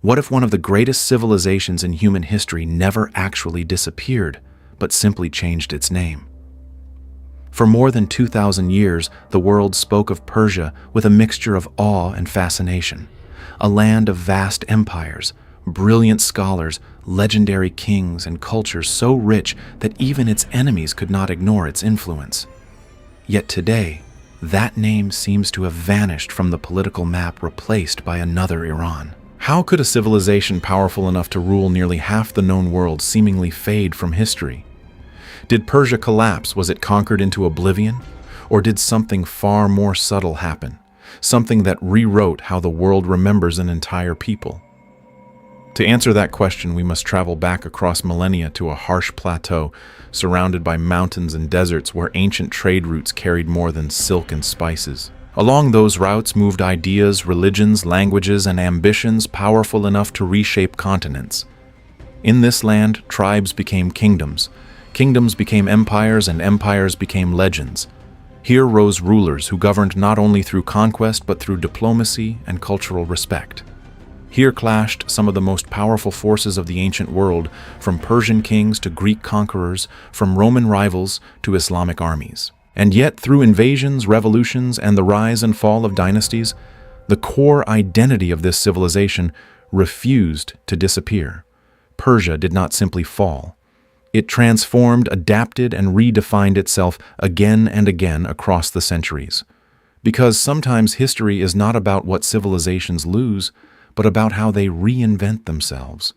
What if one of the greatest civilizations in human history never actually disappeared, but simply changed its name? For more than 2,000 years, the world spoke of Persia with a mixture of awe and fascination, a land of vast empires, brilliant scholars, legendary kings, and cultures so rich that even its enemies could not ignore its influence. Yet today, that name seems to have vanished from the political map, replaced by another Iran. How could a civilization powerful enough to rule nearly half the known world seemingly fade from history? Did Persia collapse? Was it conquered into oblivion? Or did something far more subtle happen? Something that rewrote how the world remembers an entire people? To answer that question, we must travel back across millennia to a harsh plateau surrounded by mountains and deserts where ancient trade routes carried more than silk and spices. Along those routes moved ideas, religions, languages, and ambitions powerful enough to reshape continents. In this land, tribes became kingdoms, kingdoms became empires, and empires became legends. Here rose rulers who governed not only through conquest but through diplomacy and cultural respect. Here clashed some of the most powerful forces of the ancient world, from Persian kings to Greek conquerors, from Roman rivals to Islamic armies. And yet, through invasions, revolutions, and the rise and fall of dynasties, the core identity of this civilization refused to disappear. Persia did not simply fall. It transformed, adapted, and redefined itself again and again across the centuries. Because sometimes history is not about what civilizations lose, but about how they reinvent themselves.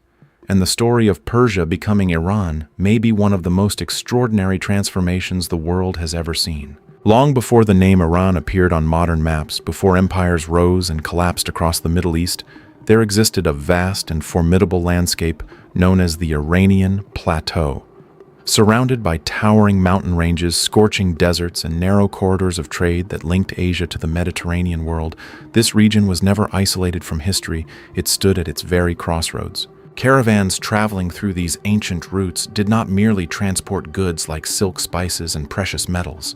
And the story of Persia becoming Iran may be one of the most extraordinary transformations the world has ever seen. Long before the name Iran appeared on modern maps, before empires rose and collapsed across the Middle East, there existed a vast and formidable landscape known as the Iranian Plateau. Surrounded by towering mountain ranges, scorching deserts, and narrow corridors of trade that linked Asia to the Mediterranean world, this region was never isolated from history. It stood at its very crossroads. Caravans traveling through these ancient routes did not merely transport goods like silk, spices, and precious metals.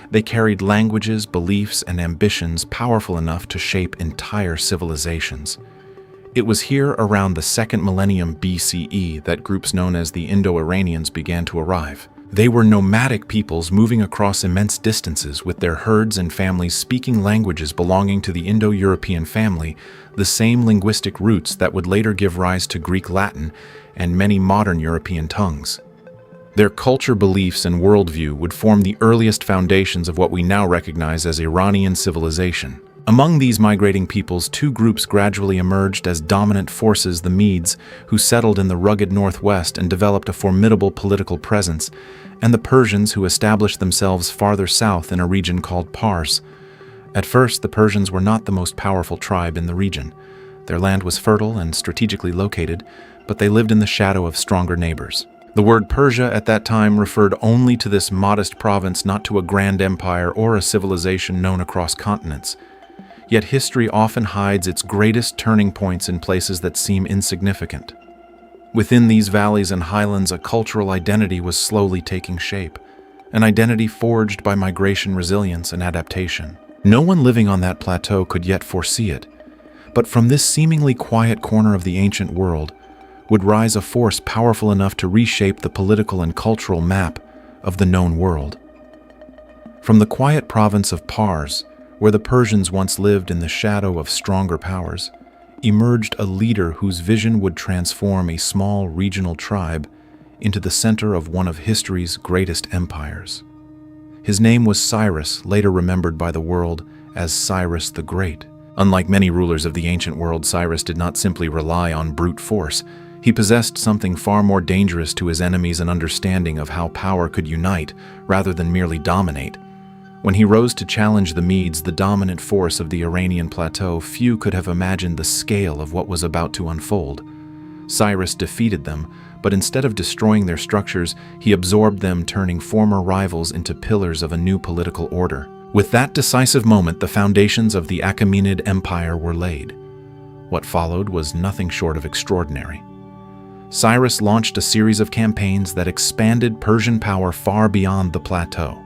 They carried languages, beliefs, and ambitions powerful enough to shape entire civilizations. It was here around the 2nd millennium BCE that groups known as the Indo-Iranians began to arrive. They were nomadic peoples moving across immense distances with their herds and families speaking languages belonging to the Indo-European family, the same linguistic roots that would later give rise to Greek Latin and many modern European tongues. Their culture, beliefs, and worldview would form the earliest foundations of what we now recognize as Iranian civilization. Among these migrating peoples, two groups gradually emerged as dominant forces: the Medes, who settled in the rugged northwest and developed a formidable political presence, and the Persians, who established themselves farther south in a region called Pars. At first, the Persians were not the most powerful tribe in the region. Their land was fertile and strategically located, but they lived in the shadow of stronger neighbors. The word Persia at that time referred only to this modest province, not to a grand empire or a civilization known across continents. Yet history often hides its greatest turning points in places that seem insignificant. Within these valleys and highlands, a cultural identity was slowly taking shape, an identity forged by migration, resilience, and adaptation. No one living on that plateau could yet foresee it, but from this seemingly quiet corner of the ancient world would rise a force powerful enough to reshape the political and cultural map of the known world. From the quiet province of Pars, where the Persians once lived in the shadow of stronger powers, emerged a leader whose vision would transform a small regional tribe into the center of one of history's greatest empires. His name was Cyrus, later remembered by the world as Cyrus the Great. Unlike many rulers of the ancient world, Cyrus did not simply rely on brute force. He possessed something far more dangerous to his enemies: an understanding of how power could unite rather than merely dominate. When he rose to challenge the Medes, the dominant force of the Iranian plateau, few could have imagined the scale of what was about to unfold. Cyrus defeated them, but instead of destroying their structures, he absorbed them, turning former rivals into pillars of a new political order. With that decisive moment, the foundations of the Achaemenid Empire were laid. What followed was nothing short of extraordinary. Cyrus launched a series of campaigns that expanded Persian power far beyond the plateau.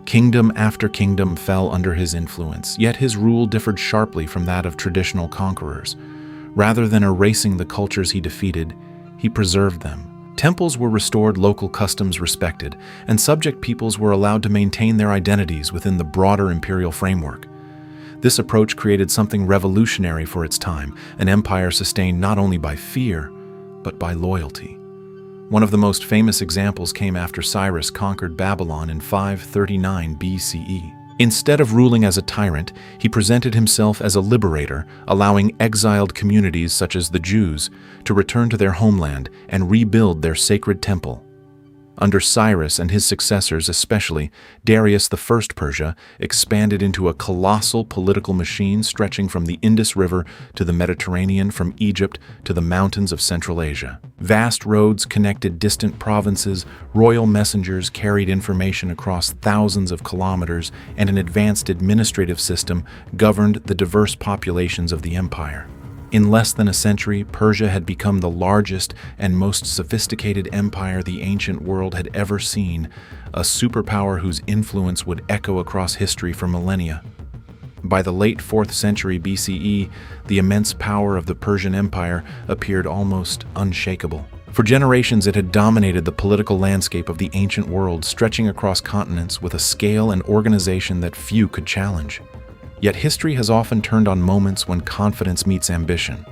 Kingdom after kingdom fell under his influence, yet his rule differed sharply from that of traditional conquerors. Rather than erasing the cultures he defeated, he preserved them. Temples were restored, local customs respected, and subject peoples were allowed to maintain their identities within the broader imperial framework. This approach created something revolutionary for its time, an empire sustained not only by fear, but by loyalty. One of the most famous examples came after Cyrus conquered Babylon in 539 BCE. Instead of ruling as a tyrant, he presented himself as a liberator, allowing exiled communities such as the Jews to return to their homeland and rebuild their sacred temple. Under Cyrus and his successors, especially Darius I Persia, expanded into a colossal political machine stretching from the Indus River to the Mediterranean, from Egypt to the mountains of Central Asia. Vast roads connected distant provinces, royal messengers carried information across thousands of kilometers, and an advanced administrative system governed the diverse populations of the empire. In less than a century, Persia had become the largest and most sophisticated empire the ancient world had ever seen, a superpower whose influence would echo across history for millennia. By the late 4th century BCE, the immense power of the Persian Empire appeared almost unshakable. For generations, it had dominated the political landscape of the ancient world, stretching across continents with a scale and organization that few could challenge. Yet history has often turned on moments when confidence meets ambition.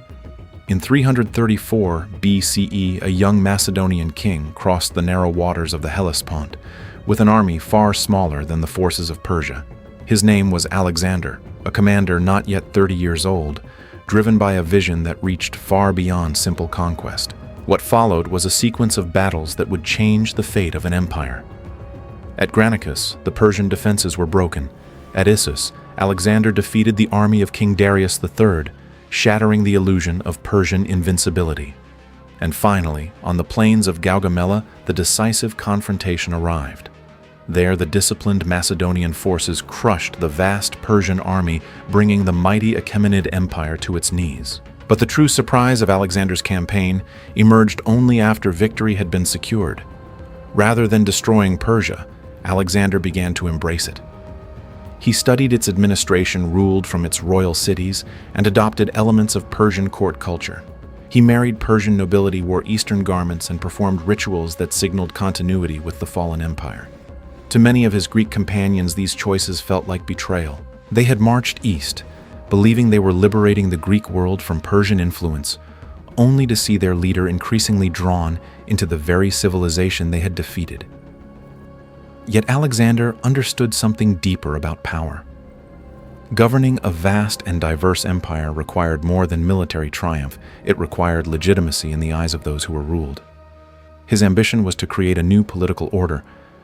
In 334 BCE, a young Macedonian king crossed the narrow waters of the Hellespont with an army far smaller than the forces of Persia. His name was Alexander, a commander not yet 30 years old, driven by a vision that reached far beyond simple conquest. What followed was a sequence of battles that would change the fate of an empire. At Granicus, the Persian defenses were broken. At Issus, Alexander defeated the army of King Darius III, shattering the illusion of Persian invincibility. And finally, on the plains of Gaugamela, the decisive confrontation arrived. There, the disciplined Macedonian forces crushed the vast Persian army, bringing the mighty Achaemenid Empire to its knees. But the true surprise of Alexander's campaign emerged only after victory had been secured. Rather than destroying Persia, Alexander began to embrace it. He studied its administration, ruled from its royal cities, and adopted elements of Persian court culture. He married Persian nobility, wore Eastern garments, and performed rituals that signaled continuity with the fallen empire. To many of his Greek companions, these choices felt like betrayal. They had marched east, believing they were liberating the Greek world from Persian influence, only to see their leader increasingly drawn into the very civilization they had defeated. Yet Alexander understood something deeper about power. Governing a vast and diverse empire required more than military triumph. It required legitimacy in the eyes of those who were ruled. His ambition was to create a new political order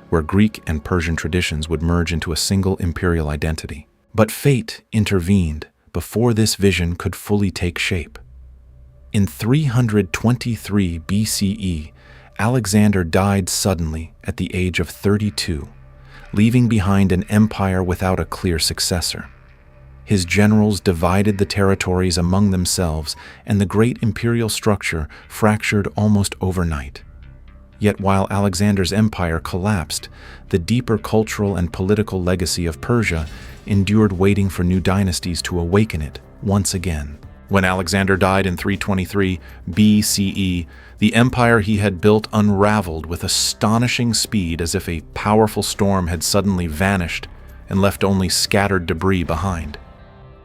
where Greek and Persian traditions would merge into a single imperial identity. But fate intervened before this vision could fully take shape. In 323 BCE, Alexander died suddenly at the age of 32, leaving behind an empire without a clear successor. His generals divided the territories among themselves, and the great imperial structure fractured almost overnight. Yet while Alexander's empire collapsed, the deeper cultural and political legacy of Persia endured, waiting for new dynasties to awaken it once again. When Alexander died in 323 BCE, the empire he had built unraveled with astonishing speed, as if a powerful storm had suddenly vanished and left only scattered debris behind.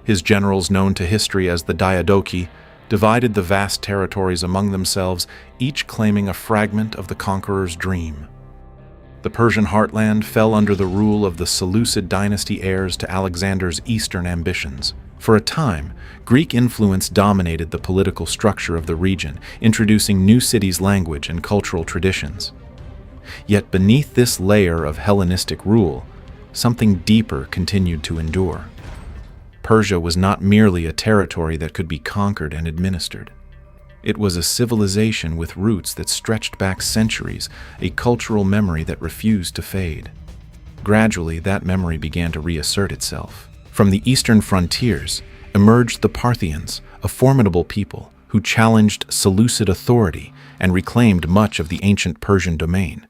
His generals, known to history as the Diadochi, divided the vast territories among themselves, each claiming a fragment of the conqueror's dream. The Persian heartland fell under the rule of the Seleucid dynasty, heirs to Alexander's eastern ambitions. For a time, Greek influence dominated the political structure of the region, introducing new cities' language and cultural traditions. Yet beneath this layer of Hellenistic rule, something deeper continued to endure. Persia was not merely a territory that could be conquered and administered. It was a civilization with roots that stretched back centuries, a cultural memory that refused to fade. Gradually, that memory began to reassert itself. From the eastern frontiers emerged the Parthians, a formidable people who challenged Seleucid authority and reclaimed much of the ancient Persian domain.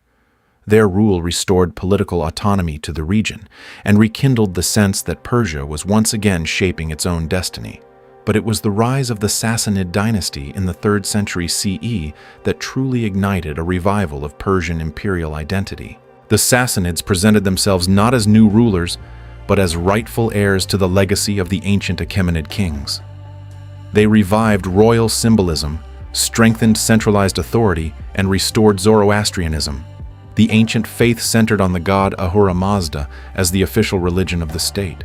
Their rule restored political autonomy to the region and rekindled the sense that Persia was once again shaping its own destiny. But it was the rise of the Sassanid dynasty in the 3rd century CE that truly ignited a revival of Persian imperial identity. The Sassanids presented themselves not as new rulers, but as rightful heirs to the legacy of the ancient Achaemenid kings. They revived royal symbolism, strengthened centralized authority, and restored Zoroastrianism, the ancient faith centered on the god Ahura Mazda as the official religion of the state.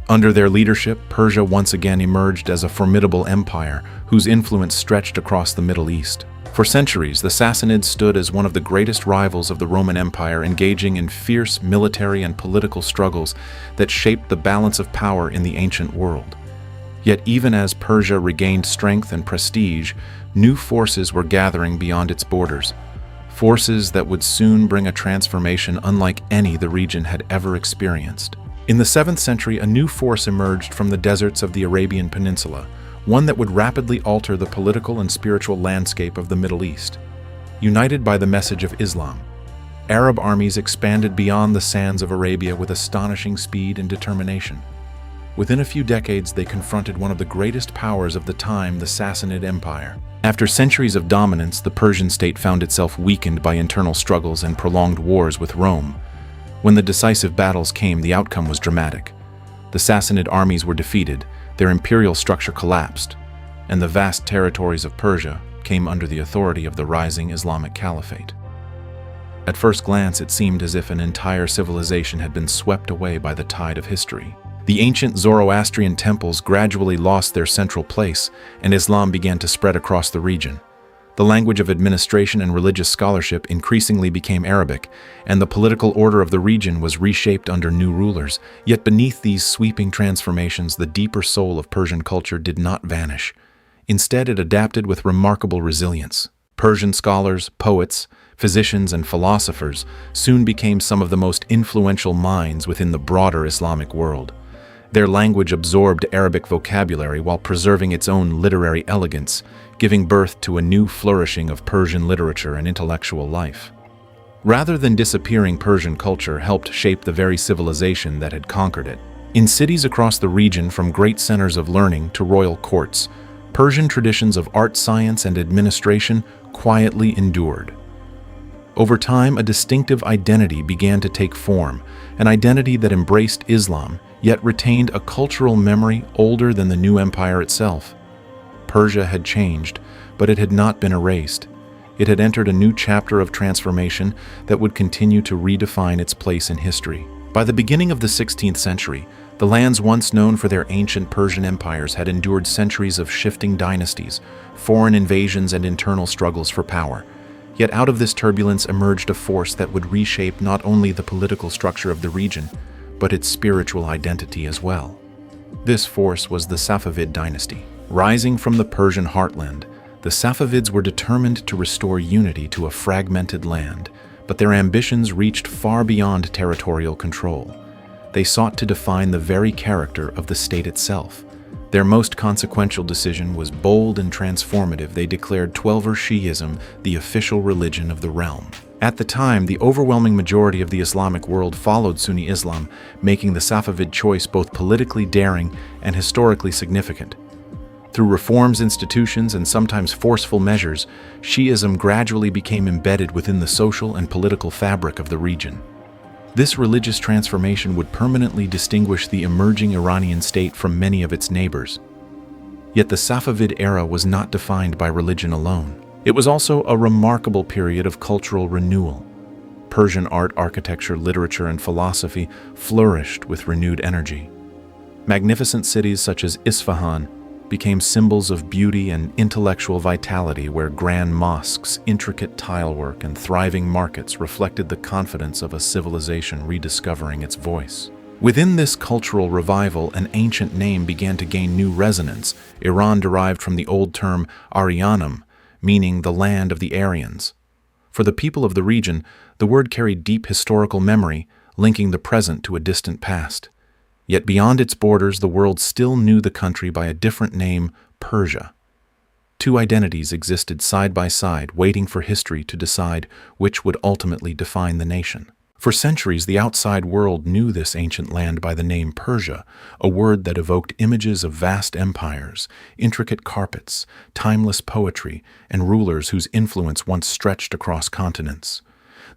Under their leadership, Persia once again emerged as a formidable empire whose influence stretched across the Middle East. For centuries, the Sassanids stood as one of the greatest rivals of the Roman Empire, engaging in fierce military and political struggles that shaped the balance of power in the ancient world. Yet even as Persia regained strength and prestige, new forces were gathering beyond its borders, forces that would soon bring a transformation unlike any the region had ever experienced. In the 7th century, a new force emerged from the deserts of the Arabian Peninsula, one that would rapidly alter the political and spiritual landscape of the Middle East. United by the message of Islam, Arab armies expanded beyond the sands of Arabia with astonishing speed and determination. Within a few decades, they confronted one of the greatest powers of the time, the Sassanid Empire. After centuries of dominance, the Persian state found itself weakened by internal struggles and prolonged wars with Rome. When the decisive battles came, the outcome was dramatic. The Sassanid armies were defeated, their imperial structure collapsed, and the vast territories of Persia came under the authority of the rising Islamic Caliphate. At first glance, it seemed as if an entire civilization had been swept away by the tide of history. The ancient Zoroastrian temples gradually lost their central place, and Islam began to spread across the region. The language of administration and religious scholarship increasingly became Arabic, and the political order of the region was reshaped under new rulers. Yet beneath these sweeping transformations, the deeper soul of Persian culture did not vanish. Instead, it adapted with remarkable resilience. Persian scholars, poets, physicians, and philosophers soon became some of the most influential minds within the broader Islamic world. Their language absorbed Arabic vocabulary while preserving its own literary elegance, giving birth to a new flourishing of Persian literature and intellectual life. Rather than disappearing, Persian culture helped shape the very civilization that had conquered it. In cities across the region, from great centers of learning to royal courts, Persian traditions of art, science, and administration quietly endured. Over time, a distinctive identity began to take form, an identity that embraced Islam, yet retained a cultural memory older than the new empire itself. Persia had changed, but it had not been erased. It had entered a new chapter of transformation that would continue to redefine its place in history. By the beginning of the 16th century, the lands once known for their ancient Persian empires had endured centuries of shifting dynasties, foreign invasions, and internal struggles for power. Yet out of this turbulence emerged a force that would reshape not only the political structure of the region, but its spiritual identity as well. This force was the Safavid dynasty. Rising from the Persian heartland, the Safavids were determined to restore unity to a fragmented land, but their ambitions reached far beyond territorial control. They sought to define the very character of the state itself. Their most consequential decision was bold and transformative. They declared Twelver Shi'ism the official religion of the realm. At the time, the overwhelming majority of the Islamic world followed Sunni Islam, making the Safavid choice both politically daring and historically significant. Through reforms, institutions, and sometimes forceful measures, Shi'ism gradually became embedded within the social and political fabric of the region. This religious transformation would permanently distinguish the emerging Iranian state from many of its neighbors. Yet the Safavid era was not defined by religion alone. It was also a remarkable period of cultural renewal. Persian art, architecture, literature, and philosophy flourished with renewed energy. Magnificent cities such as Isfahan became symbols of beauty and intellectual vitality, where grand mosques, intricate tilework, and thriving markets reflected the confidence of a civilization rediscovering its voice. Within this cultural revival, an ancient name began to gain new resonance. Iran derived from the old term Aryanum, meaning the land of the Aryans. For the people of the region, the word carried deep historical memory, linking the present to a distant past. Yet beyond its borders, the world still knew the country by a different name, Persia. Two identities existed side by side, waiting for history to decide which would ultimately define the nation. For centuries, the outside world knew this ancient land by the name Persia, a word that evoked images of vast empires, intricate carpets, timeless poetry, and rulers whose influence once stretched across continents.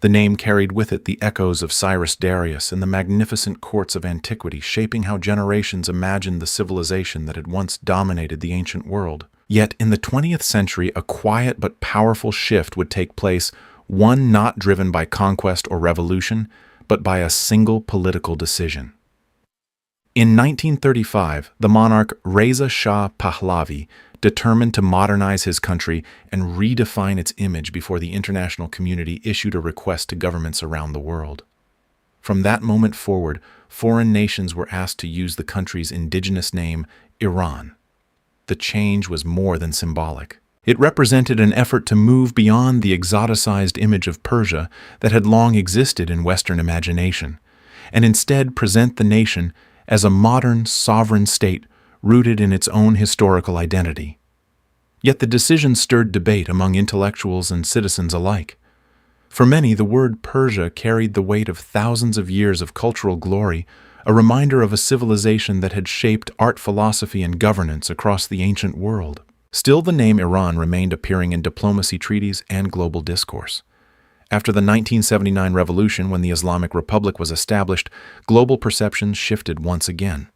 The name carried with it the echoes of Cyrus Darius and the magnificent courts of antiquity, shaping how generations imagined the civilization that had once dominated the ancient world. Yet, in the 20th century, a quiet but powerful shift would take place, one not driven by conquest or revolution, but by a single political decision. In 1935, the monarch Reza Shah Pahlavi determined to modernize his country and redefine its image before the international community issued a request to governments around the world. From that moment forward, foreign nations were asked to use the country's indigenous name, Iran. The change was more than symbolic. It represented an effort to move beyond the exoticized image of Persia that had long existed in Western imagination, and instead present the nation as a modern, sovereign state rooted in its own historical identity. Yet the decision stirred debate among intellectuals and citizens alike. For many, the word Persia carried the weight of thousands of years of cultural glory, a reminder of a civilization that had shaped art, philosophy, and governance across the ancient world. Still, the name Iran remained appearing in diplomacy treaties and global discourse. After the 1979 revolution, when the Islamic Republic was established, global perceptions shifted once again.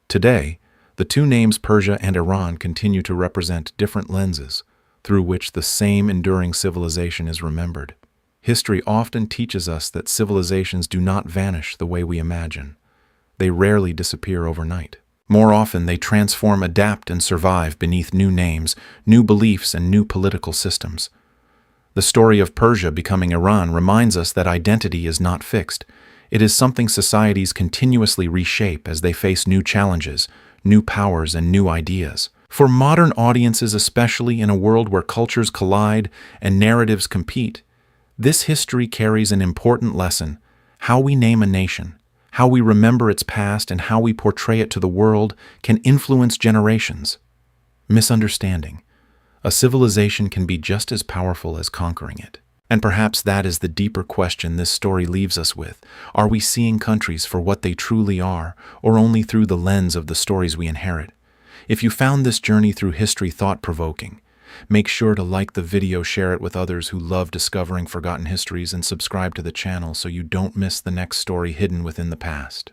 Today, the two names Persia and Iran continue to represent different lenses through which the same enduring civilization is remembered. History often teaches us that civilizations do not vanish the way we imagine. They rarely disappear overnight. More often, they transform, adapt, and survive beneath new names, new beliefs, and new political systems. The story of Persia becoming Iran reminds us that identity is not fixed. It is something societies continuously reshape as they face new challenges, new powers, and new ideas. For modern audiences, especially in a world where cultures collide and narratives compete, this history carries an important lesson: how we name a nation, how we remember its past, and how we portray it to the world can influence generations. Misunderstanding. A civilization can be just as powerful as conquering it. And perhaps that is the deeper question this story leaves us with. Are we seeing countries for what they truly are, or only through the lens of the stories we inherit? If you found this journey through history thought-provoking, make sure to like the video, share it with others who love discovering forgotten histories, and subscribe to the channel so you don't miss the next story hidden within the past.